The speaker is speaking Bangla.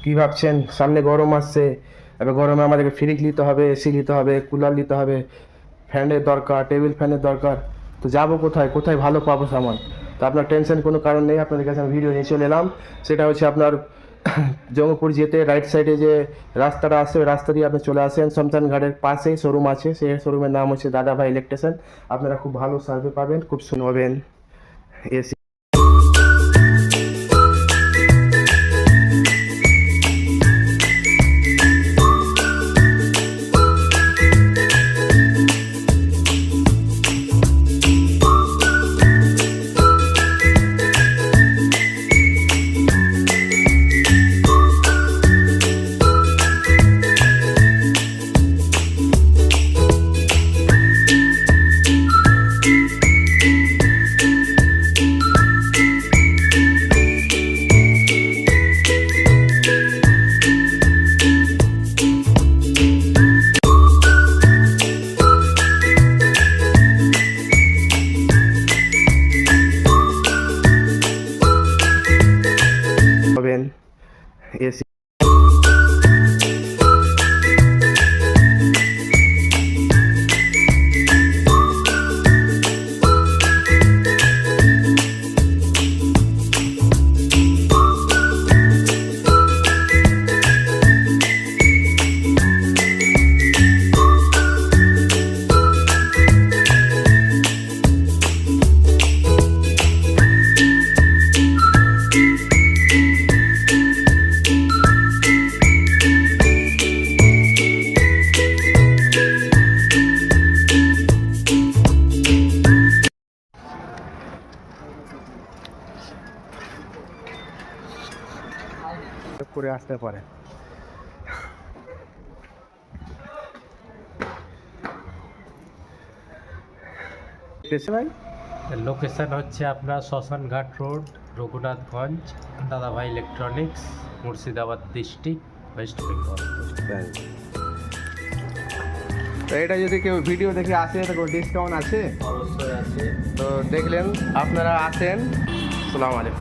কী ভাবছেন? সামনে গরম আসছে, এবার গরমে আমাদেরকে ফ্রিজ নিতে হবে, এসি নিতে হবে, কুলার নিতে হবে, ফ্যানের দরকার, টেবিল ফ্যানের দরকার। তো যাবো কোথায়, কোথায় ভালো পাবো সামান? তো আপনার টেনশন কোনো কারণ নেই, আপনাদের কাছে আমি ভিডিও নিয়ে চলে এলাম। সেটা হচ্ছে আপনার জঙ্গিপুর যেতে রাইট সাইডে যে রাস্তাটা আছে, ওই রাস্তা দিয়ে আপনি চলে আসেন, শমশান ঘাটের পাশেই শোরুম আছে, সেই শোরুমের নাম হচ্ছে দাদাভাই ইলেকট্রিশিয়ান। আপনারা খুব ভালো সার্ভে পাবেন, খুব শুনবেন। এসি হবেন, এসি করে আসতে পারে। ভাই লোকেশন হচ্ছে আপনার শ্মশানঘাট রোড, রঘুনাথগঞ্জ, দাদাভাই electronics, Murshidabad district, West Bengal. তো এটা যদি কেউ ভিডিও দেখে আসে তো কোনো ডিসকাউন্ট আছে? অবশ্যই আছে। তো দেখলেন, আপনারা আসেন। আসসালামু আলাইকুম।